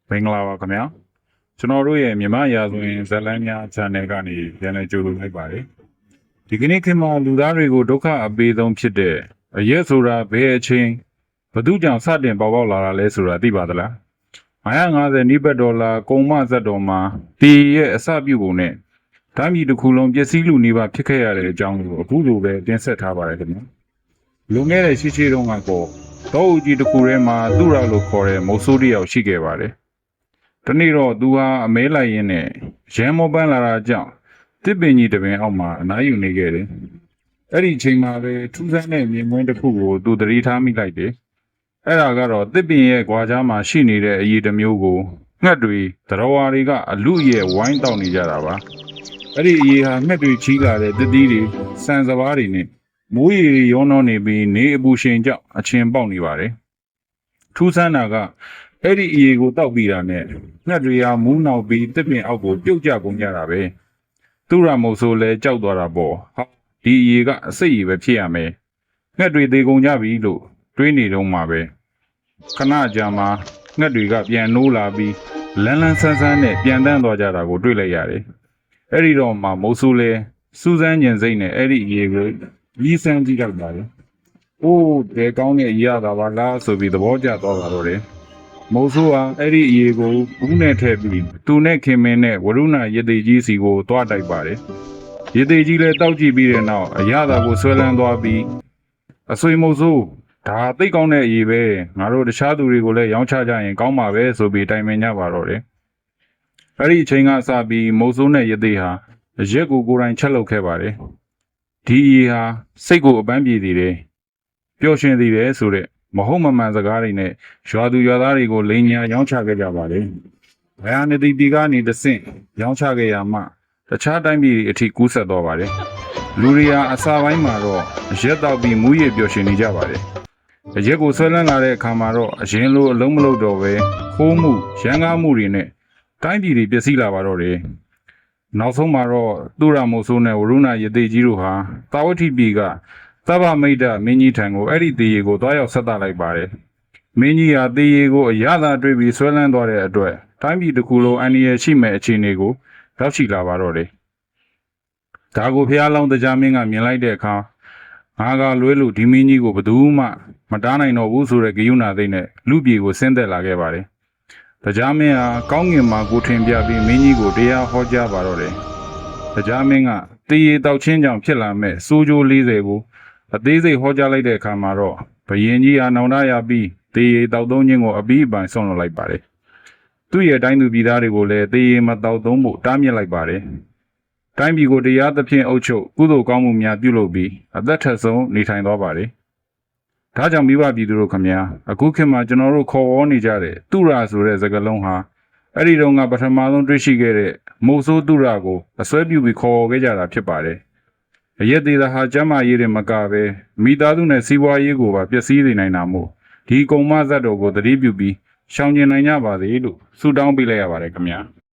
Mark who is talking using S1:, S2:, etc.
S1: မင်္ဂလာပါခင်ဗျာကျွန်တော်တို့ရဲ့မြန်မာရာဇဝင်ဇာတ်လမ်းများ channel ကနေပြန်လည်ကြိုဆိုလိုက်ပါတယ်ဒီကနေ့ခေတ်မှာလူသားတွေကိုဒုက္ခအပေးဆုံးဖြစ်တဲ့အရက်ဆိုတာဘယ်အချိန်ဘသူကြောင့်စတင်ပေါ်ပေါက်လာတာလဲဆိုတာသိပါသလား950နိဘတ်ဒေါ်လာကုန်မဇတ်တော်မှာတီရဲ့အစပြုပုံနဲ့ဓာတ်မြေတစ်ခုလုံးပျက်စီးလူနေပါဖြစ်ခဲ့ရတဲ့အကြောင်းကိုအခုလိုပဲတင်ဆက်ထားပါတယ်ခင်ဗျာလွန်ခဲ့တဲ့ရှိတုန်းကတော့တောအုပ်ကြီးတစ်ခုထဲမှာသူရလို့ခေါ်တဲ့မုတ်ဆိုးတစ်ယောက်ရှိခဲ့ပါတယ်တနေ့တော့သူဟာအမဲလိုက်ရင်းနဲ့ရမ်းမောပန်းလာတာကြောင့်တစ်ပင်ကြီးတစ်ပင်အောက်မှာအနားယူနေခဲ့တယ်။အဲ့ဒီအချိန်မှာပဲထူးဆန်းတဲ့မြင်ကွင်းတစ်ခုကိုသူသတိထားမိလိုက်တယ်။အဲ့ဒါကတော့တစ်ပင်ရဲ့ကွာကြားမှာရှိနေတဲ့အရေးတစ်မျိုးကိုငှက်တွေသရဝါတွေကအလူရဲ့ဝိုင်းတောက်နေကြတာပါ။အဲ့ဒီအရေးဟာငှက်တွေချီးလာတဲ့တစ်သီးတွေစံစပါးတွေနဲ့မိုးရီရောနှောနေပြီးနေအပူရှင်ကြောင့်အချင်းပေါက်နေပါတယ်။ထူးဆန်းတာကအဲ့ဒီအရေးကိုတောက်ပြီးတာနဲ့ငှက်တွေဟာမူးနောက်ပြီးတစ်ပင်အောက်ကိုပြုတ်ကျကုန်ကြတာပဲသူရမုတ်ဆိုးလဲကြောက်သွားတာပေါ့ဟာဒီအရေးကအစိတ်ရည်ပဲဖြစ်ရမယ်ငှက်တွေသေကုန်ကြပြီလို့တွေးနေတော့မှပဲခဏကြာမှငှက်တွေကပြန်နိုးလာပြီးလန်းလန်းဆန်းဆန်းနဲ့ပြန်တန်းသွားကြတာကိုတွေ့လိုက်ရတယ်အဲ့ဒီတော့မှမုတ်ဆိုးလဲစူးစမ်းညင်စိတ်နဲ့အဲ့ဒီအရေးကိုကြီးစမ်းကြည့်လိုက်ပါလေအိုးတဲကောင်းတဲ့အရာသာပါလားဆိုပြီးသဘောကျသွားတာတော့တယ်မုတ်ဆိုးဟာအဲ့ဒီအရေးကိုဘူးနဲ့ထည့်ပြီးသူနဲ့ခင်မင်းနဲ့ဝရုဏရေသေးကြီးစီကိုတွားတိုက်ပါတယ်ရေသေးကြီးလည်းတောက်ကြည့်ပြီးတဲ့နောက်အရာသာကိုဆွဲလန်းသွားပြီးအဆွေမုတ်ဆိုးဒါသိကောင်းတဲ့အရေးပဲငါတို့တခြားသူတွေကိုလည်းရောင်းချကြရင်ကောင်းပါပဲဆိုပြီးတိုင်ပင်ကြပါတော့တယ်အဲ့ဒီအချိန်ကစပြီးမုတ်ဆိုးနဲ့ရေသေးဟာရက်ကိုကိုယ်တိုင်ချက်လုပ်ခဲ့ပါတယ်ဒီအရေးဟာစိတ်ကိုအပန်းပြေစေတယ်ပျော်ရွှင်စေတယ်ဆိုတဲ့မဟုတ်မမှန်စကားတွေနဲ့ရွာသူရွာသားတွေကိုလိန်ညာရောင်းချခဲ့ကြပါတယ်။ဘယာနေတီတီကနေတဆင့်ရောင်းချခဲ့ရမှတခြားတိုင်းပြည်တွေအထိကူးဆက်သွားပါတယ်။လူတွေဟာအစာပိုင်းမှာတော့ရက်တော့ပြီးမူးရည်ပျော်ရွှင်နေကြပါတယ်။ရက်ကိုဆွဲလန်းလာတဲ့အခါမှာတော့အရင်လိုအလုံးမလုံးတော့ပဲခိုးမှုရန်ကားမှုတွေနဲ့တိုင်းပြည်တွေပျက်စီးလာပါတော့တယ်။နောက်ဆုံးမှာတော့သူရမိုးဆိုးနဲ့ဝရုဏရေသေးကြီးတို့ဟာတာဝတိပြည်ကသဗ္ဗမိတ်္တမင်းကြီးထံကိုအဲ့ဒီတေရီကိုတွားရောက်ဆက်သလိုက်ပါတယ်။မင်းကြီးဟာတေရီကိုအရသာတွေ့ပြီးဆွဲလန်းသွားတဲ့အတွက်တိုင်းပြည်တစ်ခုလုံးအန္တရာယ်ရှိမဲ့အခြေအနေကိုရောက်ရှိလာပါတော့တယ်။ဒါကိုဖျားလောင်းတရားမင်းကမြင်လိုက်တဲ့အခါငါကလွဲလို့ဒီမင်းကြီးကိုဘယ်သူမှမတားနိုင်တော့ဘူးဆိုတဲ့ဂယုဏသိမ့်နဲ့လူပြေကိုဆင်းသက်လာခဲ့ပါတယ်။တရားမင်းဟာကောင်းငင်မှာကိုထင်ပြပြီးမင်းကြီးကိုတရားဟောကြားပါတော့တယ်။တရားမင်းကတေရီတောက်ချင်းကြောင့်ဖြစ်လာမဲ့စိုးကြိုး40ကိုအသေးစိတ်ဟောကြားလိုက်တဲ့အခါမှာတော့ဘယင်ကြီးဟာနောင်တရပြီးတေရီတောက်သုံးခြင်းကိုအပြီးအပိုင်ဆုံးလွှတ်လိုက်ပါတယ်။သူ့ရဲ့တိုင်းသူပြည်သားတွေကိုလည်းတေရီမတောက်သုံးဖို့တားမြစ်လိုက်ပါတယ်။တိုင်းပြည်ကိုတရားသဖြင့်အုပ်ချုပ်ကုသိုလ်ကောင်းမှုများပြုလုပ်ပြီးအသက်ထက်ဆုံးနေထိုင်သွားပါတယ်။ဒါကြောင့်မိဘပြည်သူတို့ခမညာအခုခေတ်မှာကျွန်တော်တို့ခေါ်ဝေါ်နေကြတဲ့သူရဆိုတဲ့စကားလုံးဟာအဲ့ဒီတုန်းကပထမဆုံးတွေ့ရှိခဲ့တဲ့မုတ်ဆိုးသူရကိုအစွဲပြုပြီးခေါ်ဝေါ်ခဲ့ကြတာဖြစ်ပါတယ်။အရက်သေးတာဟာကျမ်းမာရေးတွေမကပဲမိသားစုနဲ့စီးပွားရေးကိုပါပျက်စီးနေနိုင်တာမို့ဒီကုံမဇတ်တော်ကိုသတိပြုပြီးရှောင်ကျဉ်နိုင်ကြပါစေလို့ဆုတောင်းပေးလိုက်ရပါတယ်ခင်ဗျာ